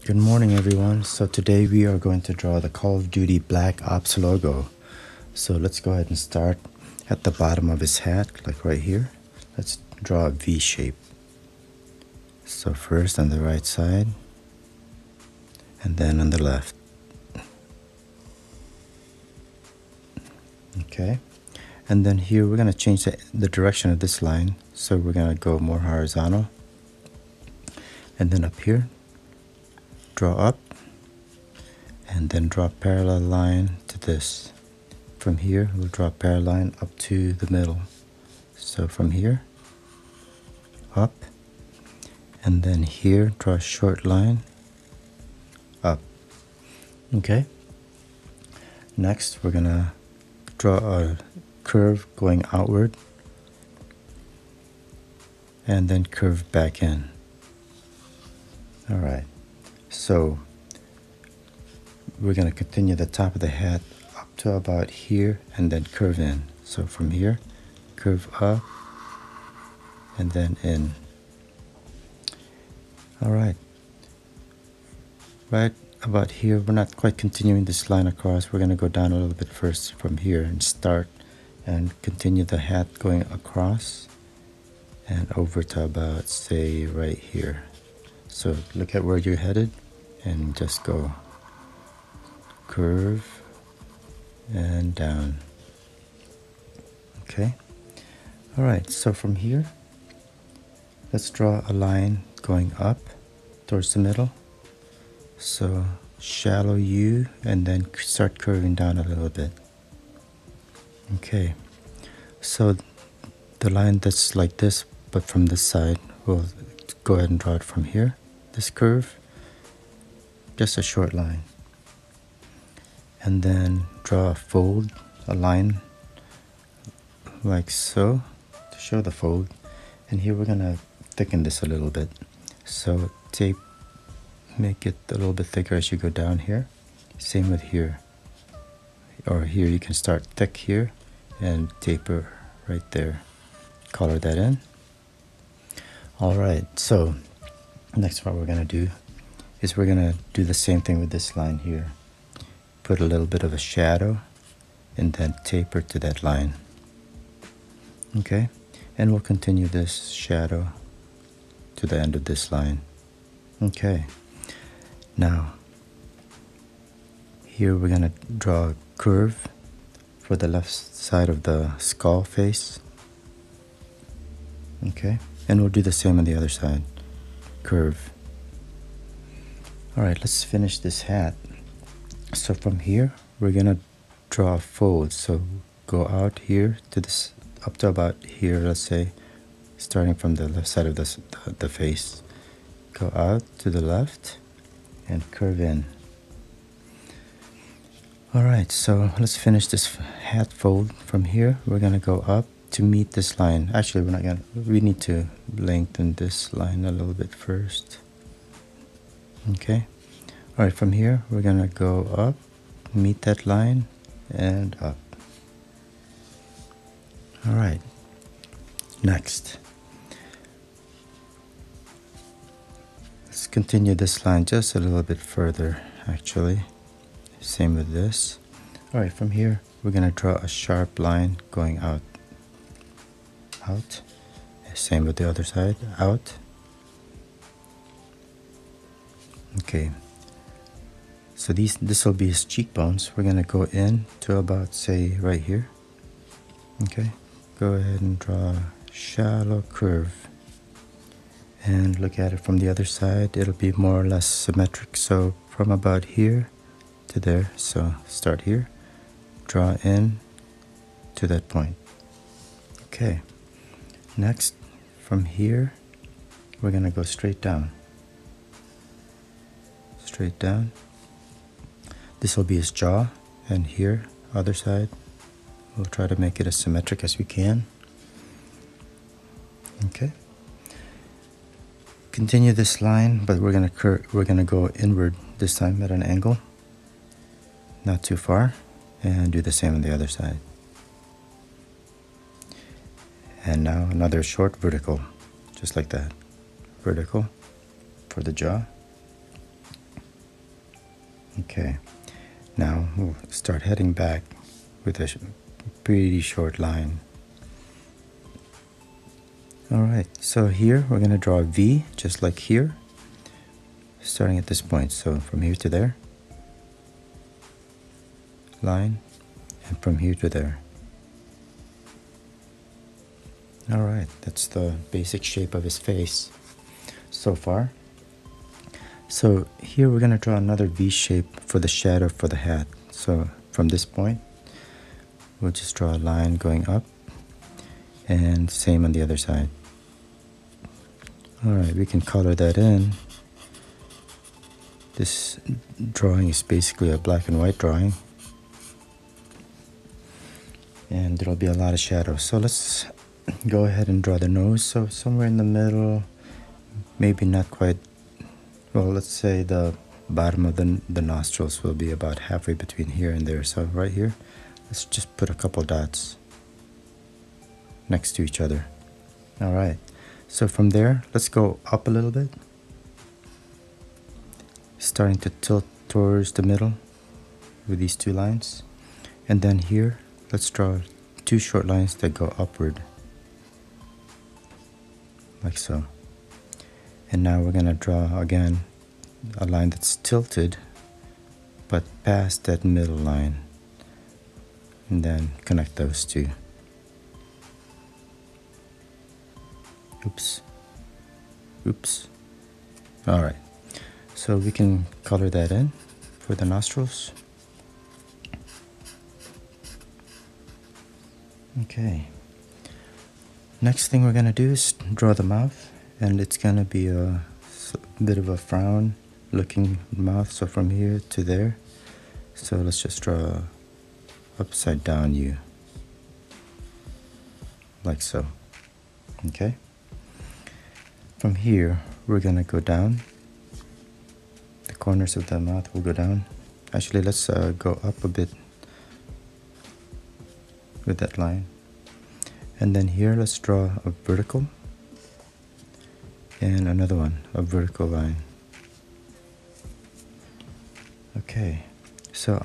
Good morning everyone. So today we are going to draw the Call of Duty Black Ops logo. So let's go ahead and start at the bottom of his hat, like right here. Let's draw a V shape. So first on the right side and then on the left. Okay. And then here we're going to change the direction of this line. So we're going to go more horizontal. And then up here, draw up and then draw a parallel line to this. From here we'll draw a parallel line up to the middle. So from here up, and then here draw a short line up. Okay, next we're gonna draw a curve going outward and then curve back in. Alright, so we're going to continue the top of the hat up to about here and then curve in. So from here, curve up and then in. Alright, right about here, we're not quite continuing this line across. We're going to go down a little bit first from here and start and continue the hat going across and over to about, say, right here. So look at where you're headed and just go curve and down. Okay. Alright, so from here, let's draw a line going up towards the middle. So shallow U and then start curving down a little bit. Okay. So the line that's like this, but from this side, we'll go ahead and draw it from here. This curve, just a short line. And then draw a fold, a line like so to show the fold. And here we're gonna thicken this a little bit. So make it a little bit thicker as you go down here. Same with here. Or here you can start thick here and taper right there. Color that in. Alright, so next what we're gonna do is we're gonna do the same thing with this line here. Put a little bit of a shadow and then taper to that line. Okay, and we'll continue this shadow to the end of this line. Okay, now here we're gonna draw a curve for the left side of the skull face. Okay, and we'll do the same on the other side. Curve. Alright, let's finish this hat. So from here we're gonna draw a fold. So go out here to this, up to about here, let's say, starting from the left side of the face. Go out to the left and curve in. Alright, so let's finish this hat fold. From here we're gonna go up to meet this line. Actually, we need to lengthen this line a little bit first. Okay. Alright, from here we're gonna go up, meet that line, and up. Alright, next. Let's continue this line just a little bit further, actually. Same with this. Alright, from here we're gonna draw a sharp line going out. Out. Same with the other side. Out. Okay. So this will be his cheekbones. We're gonna go in to about, say, right here. Okay. Go ahead and draw a shallow curve. And look at it from the other side. It'll be more or less symmetric. So from about here to there. So start here. Draw in to that point. Okay. Next, from here, we're gonna go straight down. Straight down. This will be his jaw, and here, other side, we'll try to make it as symmetric as we can. Okay. Continue this line, but we're gonna go inward this time at an angle, not too far, and do the same on the other side. And now another short vertical, just like that. Vertical for the jaw. Okay, now we'll start heading back with a pretty short line. Alright, so here we're going to draw a V just like here, starting at this point. So from here to there, line, and from here to there. Alright, that's the basic shape of his face so far. So here we're going to draw another V shape for the shadow for the hat. So from this point, we'll just draw a line going up, and same on the other side. Alright, we can color that in. This drawing is basically a black and white drawing, and there'll be a lot of shadows. So let's go ahead and draw the nose. So somewhere in the middle, maybe not quite, well, let's say the bottom of the nostrils will be about halfway between here and there. So right here, let's just put a couple dots next to each other. Alright, so from there, let's go up a little bit, starting to tilt towards the middle with these two lines. And then here, let's draw two short lines that go upward, like so. And now we're going to draw again a line that's tilted but past that middle line, and then connect those two. Oops. Alright, so we can color that in for the nostrils. Okay, next thing we're going to do is draw the mouth, and it's going to be a bit of a frown looking mouth, so from here to there. So let's just draw a upside down U, like so. Okay, from here we're going to go down. The corners of the mouth will go down. Actually, let's go up a bit with that line. And then here, let's draw a vertical and another one, a vertical line. Okay, so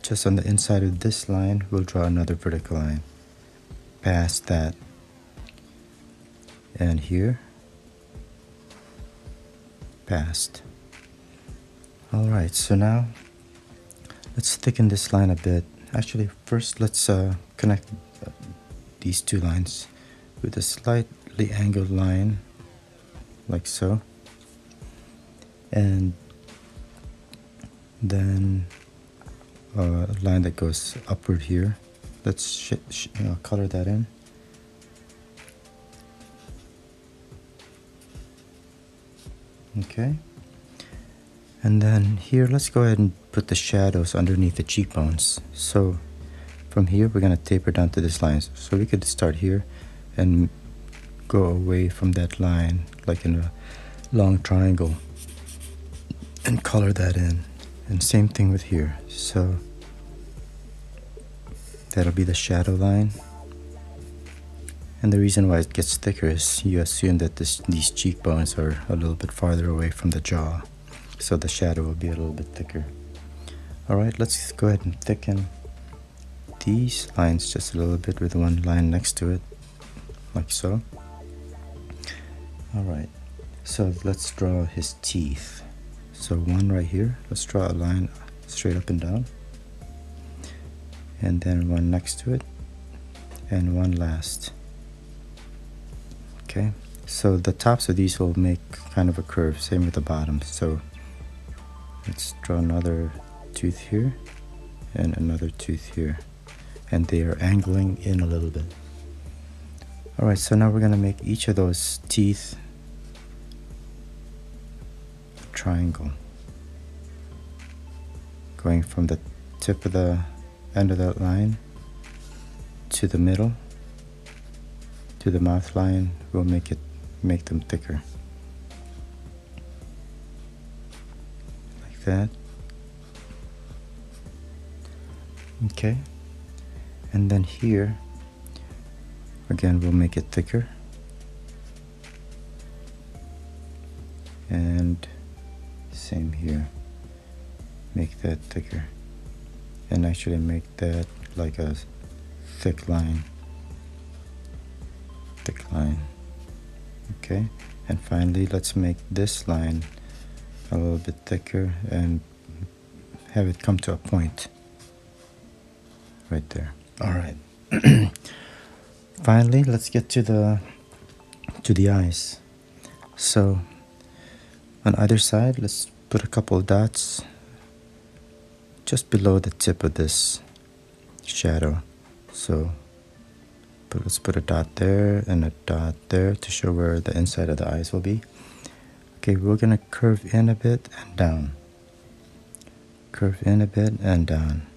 just on the inside of this line, we'll draw another vertical line past that. And here, past. Alright, so now let's thicken this line a bit. Actually, first let's connect these two lines with a slightly angled line, like so. And then a line that goes upward here. Let's color that in. Okay. And then here, let's go ahead and put the shadows underneath the cheekbones. So from here, we're going to taper down to this line. So we could start here and go away from that line, like in a long triangle, and color that in. And same thing with here. So that'll be the shadow line. And the reason why it gets thicker is you assume that these cheekbones are a little bit farther away from the jaw, so the shadow will be a little bit thicker. Alright, let's go ahead and thicken these lines just a little bit with one line next to it, like so. Alright, so let's draw his teeth. So one right here, let's draw a line straight up and down, and then one next to it, and one last. Okay, so the tops of these will make kind of a curve, same with the bottom. So let's draw another tooth here and another tooth here, and they are angling in a little bit. Alright, so now we're going to make each of those teeth a triangle, going from the tip of the end of that line to the middle to the mouth line. We'll make them thicker, like that. Okay, and then here again we'll make it thicker, and same here. make that thicker, and actually make that like a thick line. Okay, and finally let's make this line a little bit thicker and have it come to a point right there. All right. Finally, let's get to the eyes. So on either side, let's put a couple of dots just below the tip of this shadow. So let's put a dot there and a dot there to show where the inside of the eyes will be. Okay, we're gonna curve in a bit and down. Curve in a bit and down.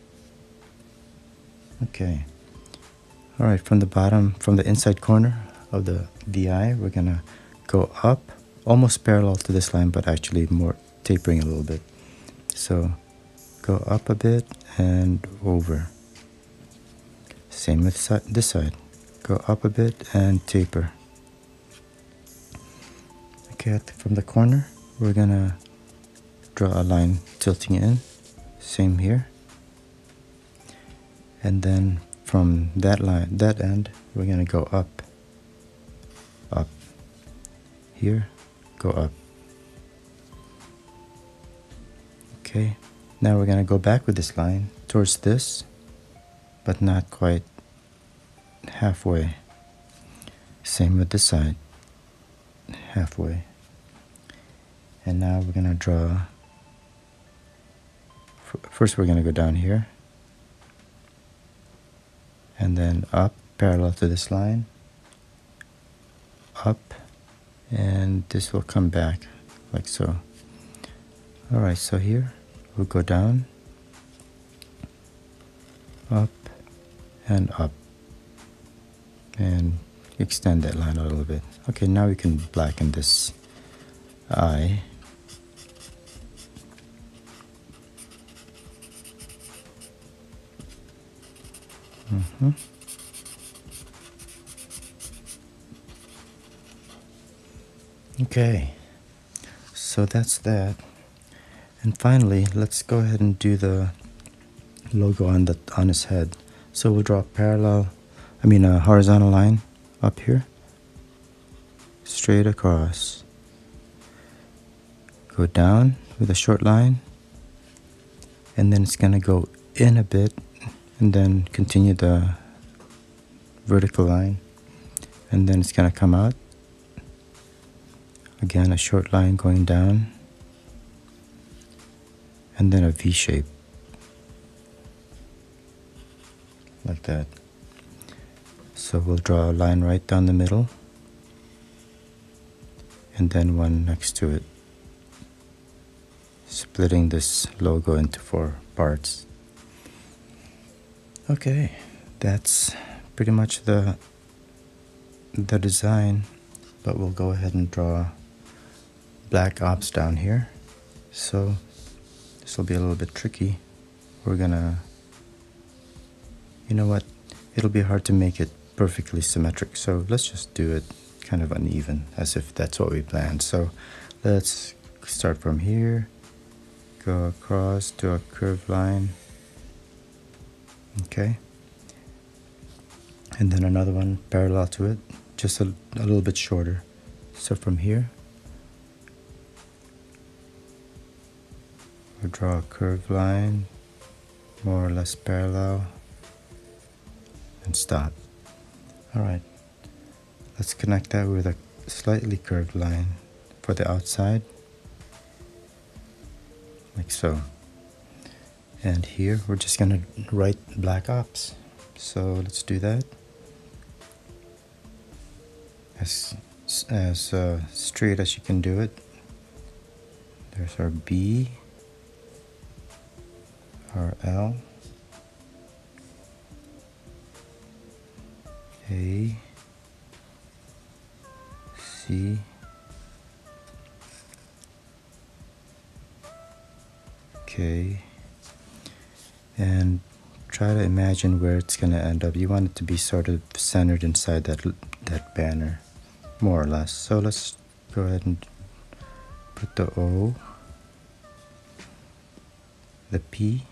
Okay. All right, from the bottom, from the inside corner of the eye, we're gonna go up, almost parallel to this line, but actually more tapering a little bit. So go up a bit and over. Same with this side. Go up a bit and taper. Okay, from the corner, we're gonna draw a line tilting in. Same here. And then from that line, that end, we're gonna go up. Up. Here, go up. Okay, now we're gonna go back with this line towards this, but not quite halfway. Same with this side, halfway. And now we're gonna draw, first we're gonna go down here, and then up parallel to this line, up, and this will come back like so. Alright, so here we'll go down, up, and up, and extend that line a little bit. Okay, now we can blacken this eye. Okay, so that's that. And finally, let's go ahead and do the logo on his head. So we'll draw a horizontal line up here, straight across. Go down with a short line, and then it's gonna go in a bit, and then continue the vertical line, and then it's gonna come out. Again, a short line going down, and then a V shape, like that. So we'll draw a line right down the middle, and then one next to it, splitting this logo into 4 parts. Okay, that's pretty much the design, but we'll go ahead and draw black ops down here. So this will be a little bit tricky. We're gonna, you know what, it'll be hard to make it perfectly symmetric, so let's just do it kind of uneven, as if that's what we planned. So let's start from here, go across to a curved line, okay, and then another one parallel to it, just a little bit shorter. So from here, we'll draw a curved line, more or less parallel, and stop. Alright, let's connect that with a slightly curved line for the outside, like so. And here we're just gonna write black ops. So let's do that as straight as you can do it. There's our B, our L, A, C, K, and try to imagine where it's going to end up. You want it to be sort of centered inside that banner, more or less. So let's go ahead and put the O the P,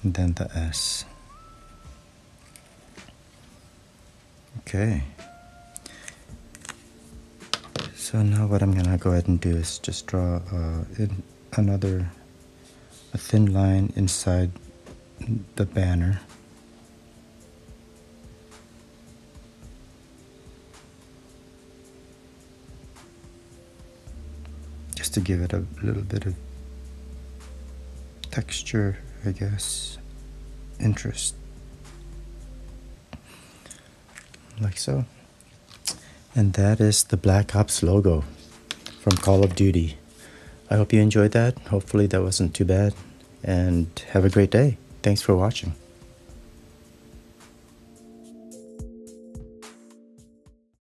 and then the S. Okay. So now what I'm gonna go ahead and do is just draw a thin line inside the banner. Just to give it a little bit of texture, I guess, interest, like so. And that is the Black Ops logo from Call of Duty. I hope you enjoyed that. Hopefully that wasn't too bad, and have a great day. Thanks for watching.